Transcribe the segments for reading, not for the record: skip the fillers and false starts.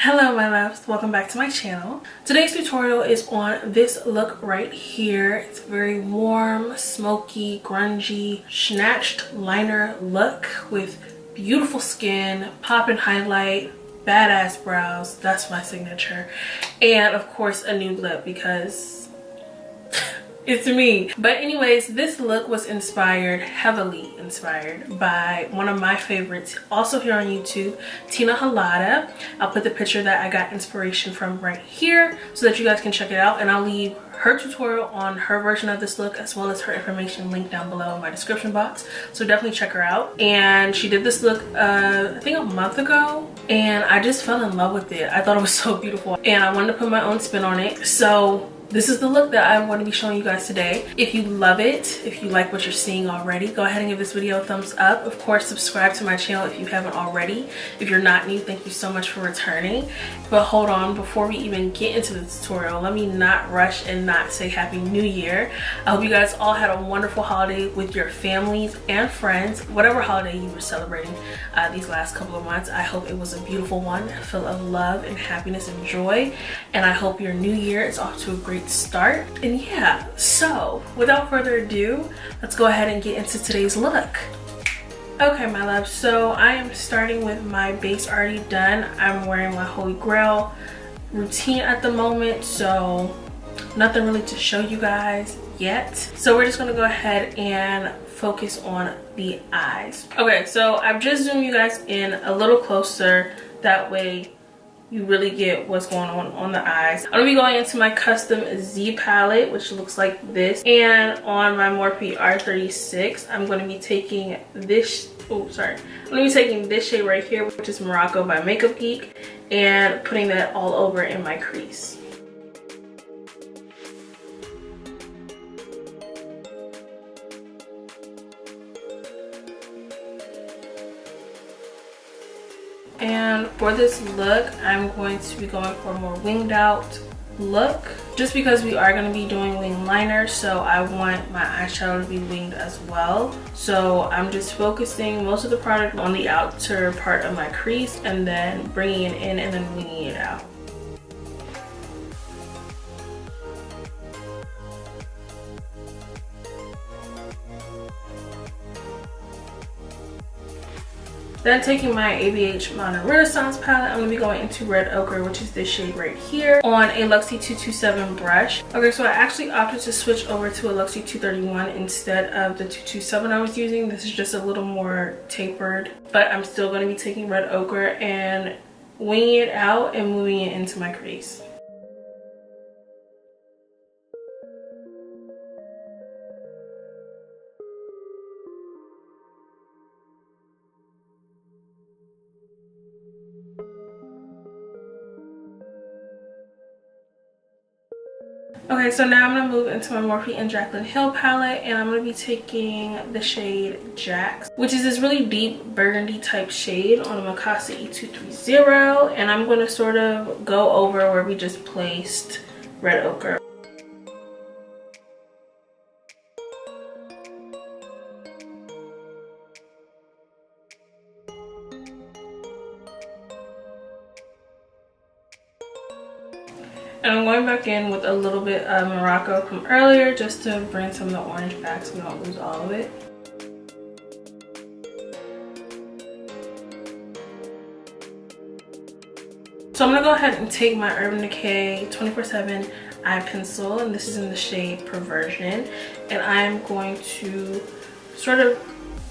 Hello my loves, welcome back to my channel. Today's tutorial is on this look right here. It's a very warm, smoky, grungy, snatched liner look with beautiful skin, popping highlight, badass brows, that's my signature, and of course a nude lip because it's me. But anyways, this look was heavily inspired by one of my favorites, also here on YouTube, Tina Halada. I'll put the picture that I got inspiration from right here so that you guys can check it out, and I'll leave her tutorial on her version of this look as well as her information linked down below in my description box, so definitely check her out. And she did this look I think a month ago, and I just fell in love with it. I thought it was so beautiful and I wanted to put my own spin on it, so this is the look that I want to be showing you guys today. If you love it, if you like what you're seeing already, go ahead and give this video a thumbs up. Of course, subscribe to my channel if you haven't already. If you're not new, thank you so much for returning. But hold on, before we even get into the tutorial, let me not rush and not say Happy New Year. I hope you guys all had a wonderful holiday with your families and friends, whatever holiday you were celebrating these last couple of months. I hope it was a beautiful one, full of love and happiness and joy. And I hope your new year is off to a great start. And yeah, so without further ado, let's go ahead and get into today's look. Okay my love, so I am starting with my base already done. I'm wearing my Holy Grail routine at the moment, so nothing really to show you guys yet. So we're just gonna go ahead and focus on the eyes. Okay, so I've just zoomed you guys in a little closer, that way you really get what's going on the eyes. I'm gonna be going into my custom Z palette, which looks like this, and on my Morphe R36 I'm going to be taking this this shade right here, which is Morocco by Makeup Geek, and putting that all over in my crease. And for this look, I'm going to be going for a more winged out look, just because we are going to be doing wing liner, so I want my eyeshadow to be winged as well. So I'm just focusing most of the product on the outer part of my crease and then bringing it in and then winging it out. Then taking my ABH Modern Renaissance palette, I'm going to be going into Red Ochre, which is this shade right here, on a Luxie 227 brush. Okay, so I actually opted to switch over to a Luxie 231 instead of the 227 I was using. This is just a little more tapered, but I'm still going to be taking Red Ochre and winging it out and moving it into my crease. Okay, so now I'm going to move into my Morphe and Jaclyn Hill palette, and I'm going to be taking the shade Jax, which is this really deep burgundy type shade, on a Mikasa E230, and I'm going to sort of go over where we just placed Red Ochre. And I'm going back in with a little bit of Morocco from earlier just to bring some of the orange back so we don't lose all of it. So I'm going to go ahead and take my Urban Decay 24/7 eye pencil, and this is in the shade Perversion, and I'm going to sort of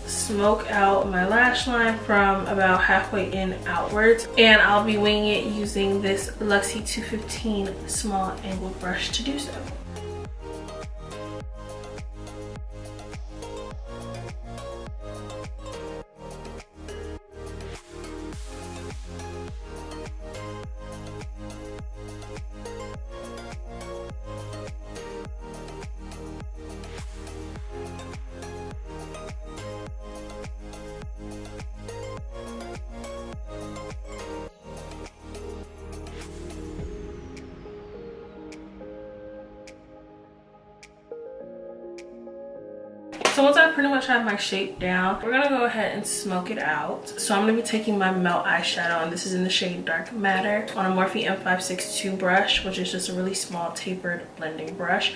smoke out my lash line from about halfway in outwards, and I'll be winging it using this Luxie 215 small angled brush to do so. So once I pretty much have my shape down, we're gonna go ahead and smoke it out. So I'm gonna be taking my Melt eyeshadow, and this is in the shade Dark Matter, on a Morphe M562 brush, which is just a really small tapered blending brush.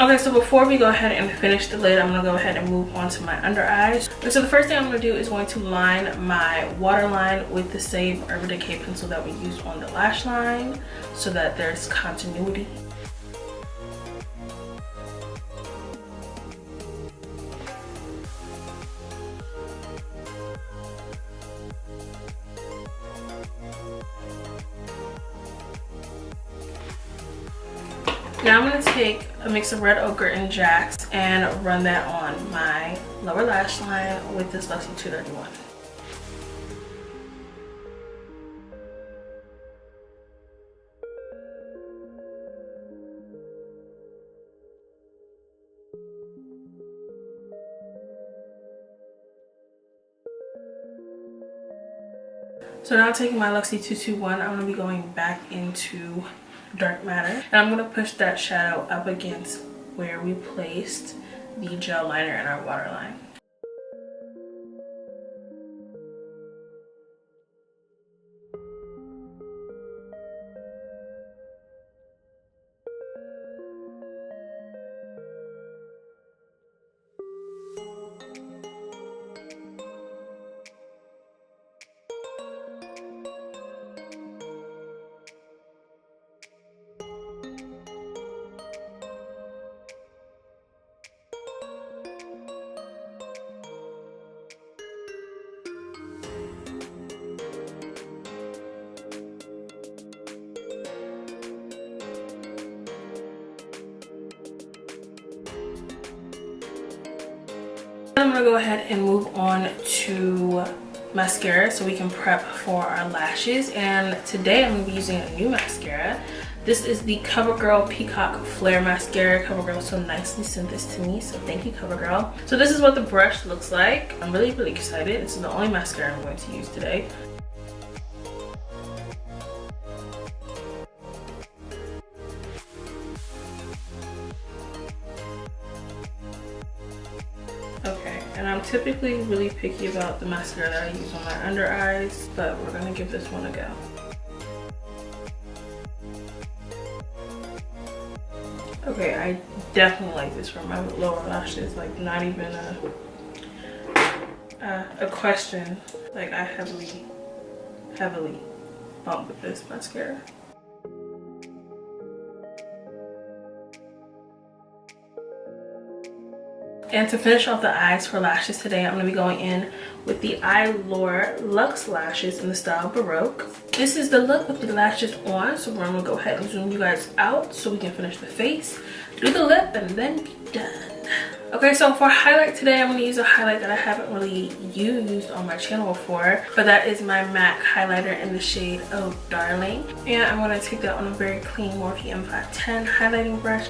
Okay, so before we go ahead and finish the lid, I'm gonna go ahead and move on to my under eyes. Okay, so the first thing I'm gonna do is going to line my waterline with the same Urban Decay pencil that we used on the lash line, so that there's continuity. Now I'm going to take a mix of Red Ochre and Jacks and run that on my lower lash line with this Luxie 231. So now taking my Luxie 221, I'm going to be going back into Dark Matter, and I'm going to push that shadow up against where we placed the gel liner in our waterline. I'm gonna go ahead and move on to mascara so we can prep for our lashes. And today I'm gonna be using a new mascara. This is the CoverGirl Peacock Flare Mascara. CoverGirl so nicely sent this to me, so thank you, CoverGirl. So this is what the brush looks like. I'm really excited. This is the only mascara I'm going to use today. Okay, and I'm typically really picky about the mascara that I use on my under eyes, but we're gonna give this one a go. Okay, I definitely like this for my lower lashes, like not even a question. Like I heavily bump with this mascara. And to finish off the eyes for lashes today, I'm going to be going in with the Allure Luxe Lashes in the style Baroque. This is the look with the lashes on, so we're going to go ahead and zoom you guys out so we can finish the face, do the lip, and then be done. Okay, so for highlight today, I'm going to use a highlight that I haven't really used on my channel before, but that is my MAC highlighter in the shade Oh Darling. And I'm going to take that on a very clean Morphe M510 highlighting brush.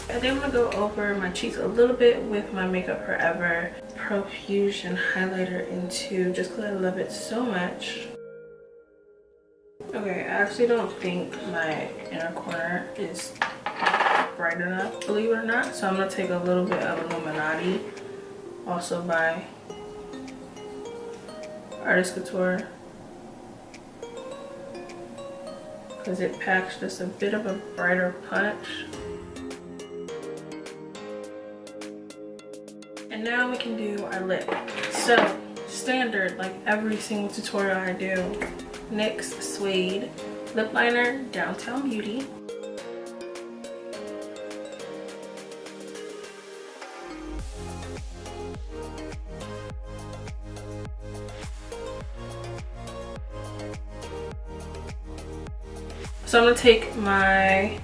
And then I'm going to go over my cheeks a little bit with my Makeup Forever Profusion highlighter in 2, just because I love it so much. Okay, I actually don't think my inner corner is bright enough, believe it or not. So I'm going to take a little bit of Illuminati, also by Artist Couture, because it packs just a bit of a brighter punch. And now we can do our lip. So, standard, like every single tutorial I do, NYX Suede Lip Liner, Downtown Beauty. So I'm gonna take my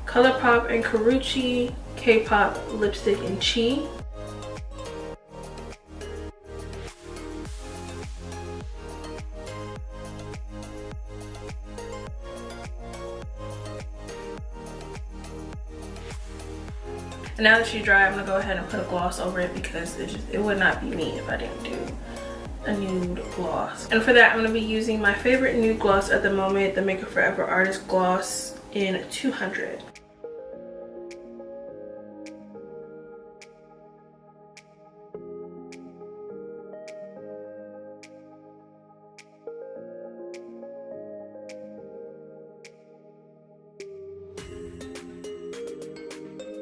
ColourPop and Karuchi K-Pop lipstick in Chi. And now that she's dry, I'm gonna go ahead and put a gloss over it because it would not be me if I didn't do a nude gloss. And for that, I'm gonna be using my favorite nude gloss at the moment, the Make Up For Ever Artist Gloss in 200.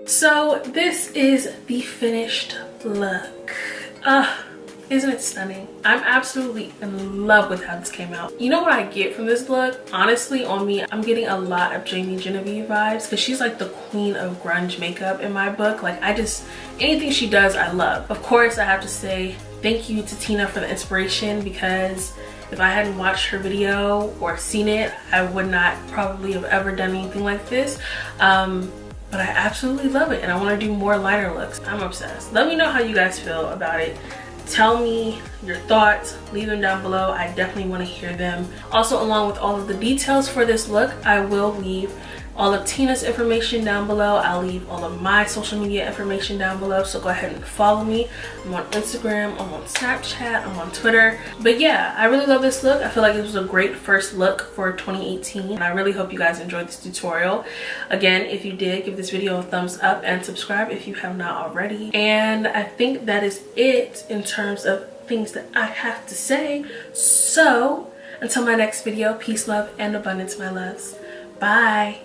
So this is the finished look. Isn't it stunning? I'm absolutely in love with how this came out. You know what I get from this look? Honestly, on me, I'm getting a lot of Jamie Genevieve vibes because she's like the queen of grunge makeup in my book. Like anything she does, I love. Of course, I have to say thank you to Tina for the inspiration, because if I hadn't watched her video or seen it, I would not probably have ever done anything like this. But I absolutely love it and I want to do more liner looks. I'm obsessed. Let me know how you guys feel about it. Tell me your thoughts, leave them down below. I definitely want to hear them. Also, along with all of the details for this look, I will leave all of Tina's information down below. I'll leave all of my social media information down below, so go ahead and follow me. I'm on Instagram, I'm on Snapchat, I'm on Twitter. But yeah, I really love this look. I feel like it was a great first look for 2018, and I really hope you guys enjoyed this tutorial. Again, if you did, give this video a thumbs up and subscribe if you have not already. And I think that is it in terms of things that I have to say. So until my next video, peace, love, and abundance, my loves. Bye.